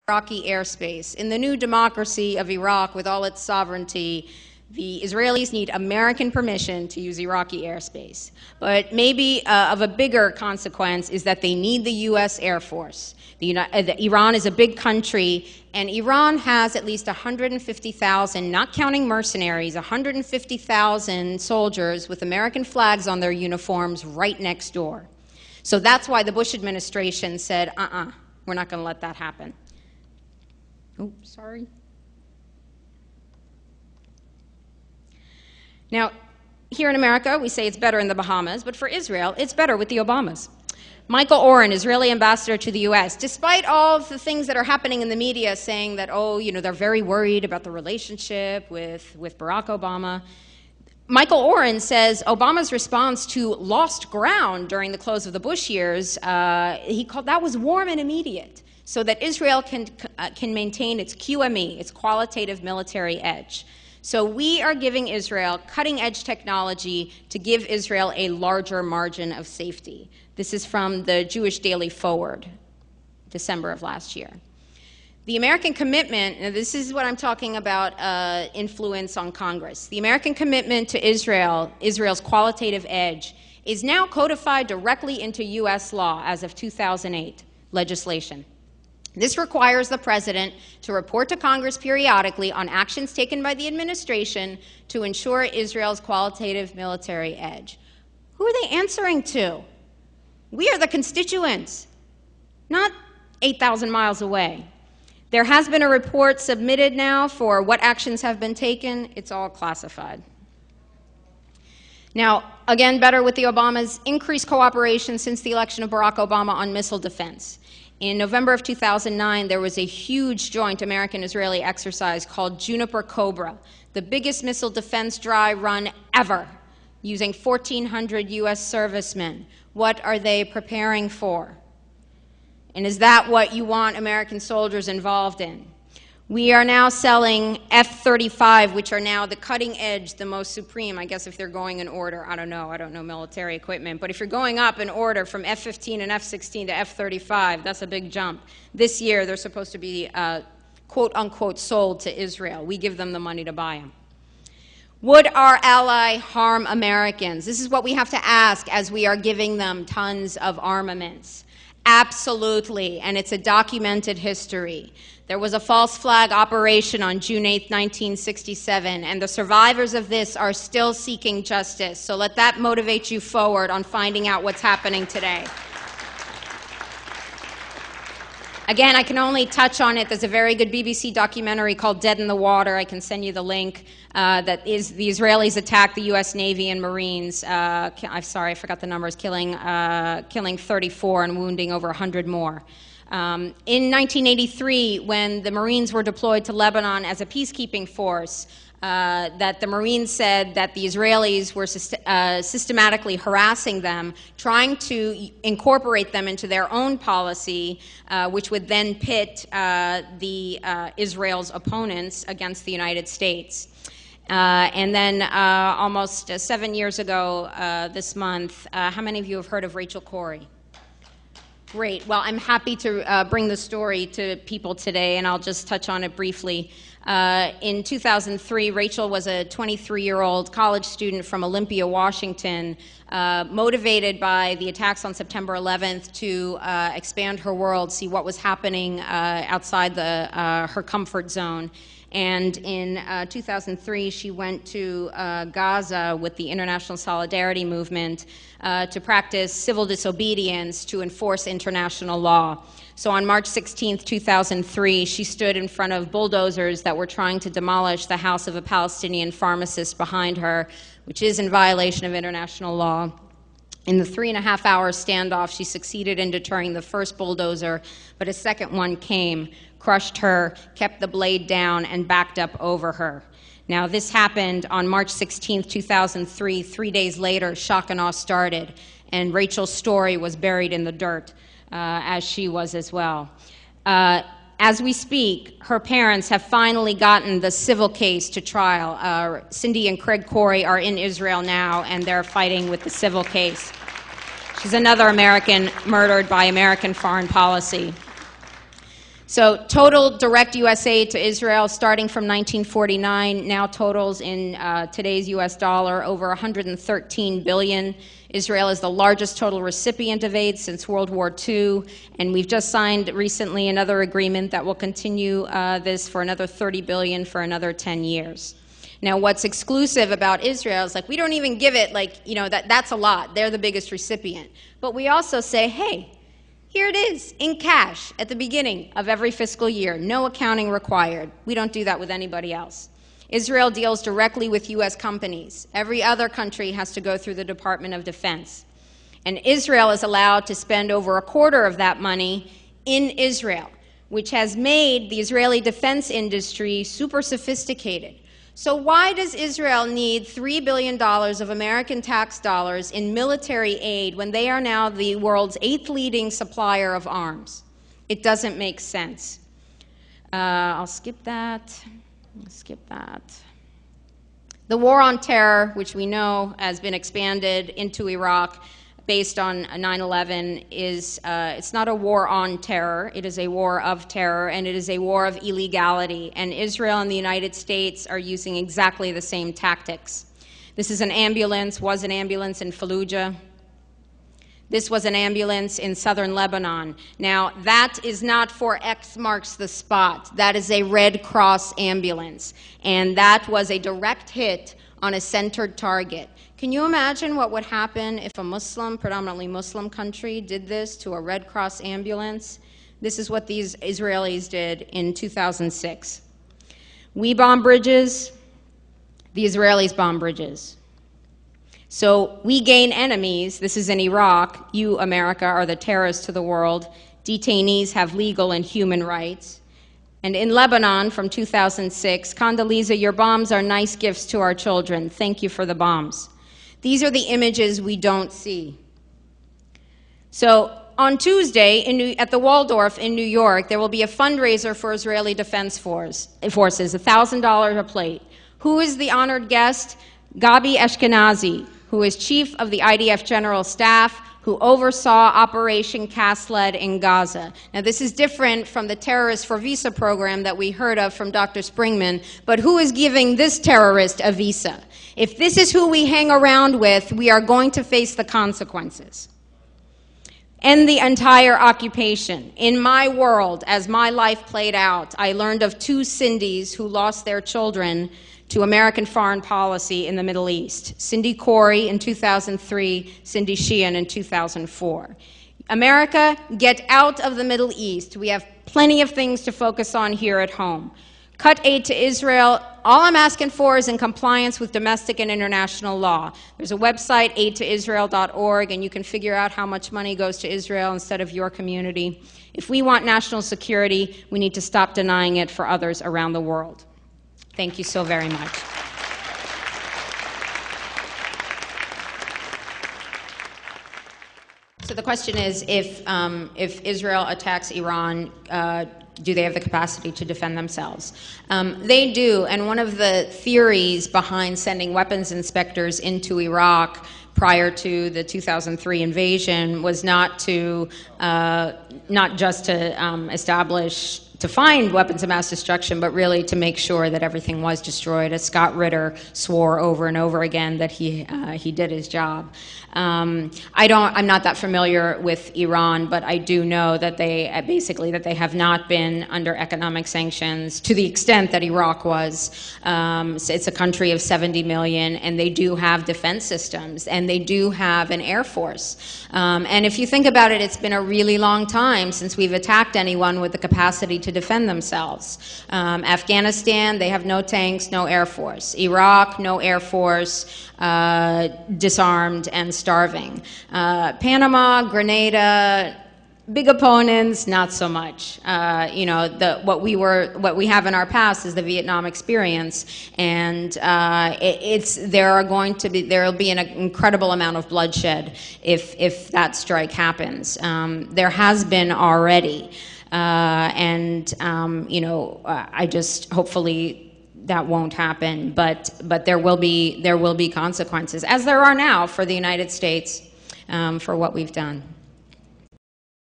Iraqi airspace. In the new democracy of Iraq, with all its sovereignty, the Israelis need American permission to use Iraqi airspace. But maybe of a bigger consequence is that they need the U.S. Air Force. Iran is a big country, and Iran has at least 150,000, not counting mercenaries, 150,000 soldiers with American flags on their uniforms right next door. So that's why the Bush administration said, we're not going to let that happen. Oh, sorry. Now, here in America, we say it's better in the Bahamas, but for Israel, it's better with the Obamas. Michael Oren, Israeli ambassador to the U.S., despite all of the things that are happening in the media saying that, they're very worried about the relationship with Barack Obama, Michael Oren says Obama's response to lost ground during the close of the Bush years, he called that was warm and immediate, so that Israel can maintain its QME, its qualitative military edge. So we are giving Israel cutting-edge technology to give Israel a larger margin of safety. This is from the Jewish Daily Forward, December of last year. The American commitment, and this is what I'm talking about, influence on Congress. The American commitment to Israel, Israel's qualitative edge, is now codified directly into U.S. law as of 2008 legislation. This requires the President to report to Congress periodically on actions taken by the administration to ensure Israel's qualitative military edge. Who are they answering to? We are the constituents, not 8,000 miles away. There has been a report submitted now for what actions have been taken. It's all classified. Now, again, better with the Obamas, increased cooperation since the election of Barack Obama on missile defense. In November of 2009, there was a huge joint American-Israeli exercise called Juniper Cobra, the biggest missile defense dry run ever, using 1,400 U.S. servicemen. What are they preparing for? And is that what you want American soldiers involved in? We are now selling F-35, which are now the cutting edge, the most supreme, I guess if they're going in order. I don't know military equipment. But if you're going up in order from F-15 and F-16 to F-35, that's a big jump. This year, they're supposed to be, quote-unquote, sold to Israel. We give them the money to buy them. Would our ally harm Americans? This is what we have to ask as we are giving them tons of armaments. Absolutely, and it's a documented history. There was a false flag operation on June 8, 1967, and the survivors of this are still seeking justice. So let that motivate you forward on finding out what's happening today. Again, I can only touch on it. There's a very good BBC documentary called Dead in the Water. I can send you the link. That is, the Israelis attacked the U.S. Navy and Marines. I'm sorry, I forgot the numbers, killing 34 and wounding over 100 more. In 1983, when the Marines were deployed to Lebanon as a peacekeeping force, that the Marines said that the Israelis were systematically harassing them, trying to incorporate them into their own policy, which would then pit Israel's opponents against the United States. And then almost 7 years ago this month, how many of you have heard of Rachel Corrie? Great. Well, I'm happy to bring the story to people today, and I'll just touch on it briefly. In 2003, Rachel was a 23-year-old college student from Olympia, Washington, motivated by the attacks on September 11th to expand her world, see what was happening outside her comfort zone. And in 2003, she went to Gaza with the International Solidarity Movement to practice civil disobedience to enforce international law. So on March 16, 2003, she stood in front of bulldozers that were trying to demolish the house of a Palestinian pharmacist behind her, which is in violation of international law. In the 3.5-hour standoff, she succeeded in deterring the first bulldozer, but a second one came, crushed her, kept the blade down, and backed up over her. Now, this happened on March 16, 2003. 3 days later, shock and awe started, and Rachel's story was buried in the dirt, as she was as well. As we speak, her parents have finally gotten the civil case to trial. Cindy and Craig Corrie are in Israel now, and they're fighting with the civil case. She's another American murdered by American foreign policy. So total direct U.S. aid to Israel starting from 1949 now totals in today's U.S. dollar over $113 billion. Israel is the largest total recipient of aid since World War II, and we've just signed recently another agreement that will continue this for another $30 billion for another 10 years. Now, what's exclusive about Israel is, like, we don't even give it, like, you know, that's a lot. They're the biggest recipient. But we also say, hey, here it is, in cash, at the beginning of every fiscal year. No accounting required. We don't do that with anybody else. Israel deals directly with U.S. companies. Every other country has to go through the Department of Defense. And Israel is allowed to spend over a quarter of that money in Israel, which has made the Israeli defense industry super sophisticated. So why does Israel need $3 billion of American tax dollars in military aid when they are now the world's 8th leading supplier of arms? It doesn't make sense. I'll skip that. The war on terror, which we know has been expanded into Iraq based on 9/11, is it's not a war on terror. It is a war of terror, and it is a war of illegality. And Israel and the United States are using exactly the same tactics. This is an ambulance, was an ambulance in Fallujah. This was an ambulance in southern Lebanon. Now, that is not for X marks the spot. That is a Red Cross ambulance. And that was a direct hit on a centered target. Can you imagine what would happen if a Muslim, predominantly Muslim country, did this to a Red Cross ambulance? This is what these Israelis did in 2006. We bomb bridges, the Israelis bomb bridges. So we gain enemies. This is in Iraq. You, America, are the terrorists to the world. Detainees have legal and human rights. And in Lebanon from 2006, Condoleezza, your bombs are nice gifts to our children. Thank you for the bombs. These are the images we don't see. So on Tuesday at the Waldorf in New York, there will be a fundraiser for Israeli Defense Forces, $1,000 a plate. Who is the honored guest? Gabi Ashkenazi, who is chief of the IDF General Staff, who oversaw Operation Cast Lead in Gaza. Now, this is different from the Terrorists for Visa program that we heard of from Dr. Springman, but who is giving this terrorist a visa? If this is who we hang around with, we are going to face the consequences. And the entire occupation. In my world, as my life played out, I learned of 2 Cindy's who lost their children to American foreign policy in the Middle East. Cindy Corey in 2003, Cindy Sheehan in 2004. America, get out of the Middle East. We have plenty of things to focus on here at home. Cut aid to Israel. All I'm asking for is in compliance with domestic and international law. There's a website, aidtoisrael.org, and you can figure out how much money goes to Israel instead of your community. If we want national security, we need to stop denying it for others around the world. Thank you so very much. So the question is, if Israel attacks Iran, do they have the capacity to defend themselves? They do, and one of the theories behind sending weapons inspectors into Iraq prior to the 2003 invasion was not just to find weapons of mass destruction, but really to make sure that everything was destroyed. As Scott Ritter swore over and over again that he did his job. I'm not that familiar with Iran, but I do know that they have not been under economic sanctions to the extent that Iraq was. So it's a country of 70 million, and they do have defense systems, and they do have an air force. And if you think about it, it's been a really long time since we've attacked anyone with the capacity to defend themselves. Afghanistan, they have no tanks, no air force. Iraq, no air force, disarmed and starving. Panama, Grenada, big opponents, not so much. What we have in our past is the Vietnam experience, and there will be an incredible amount of bloodshed if that strike happens. There has been already. I just hopefully that won't happen, but there will be consequences, as there are now for the United States, for what we've done.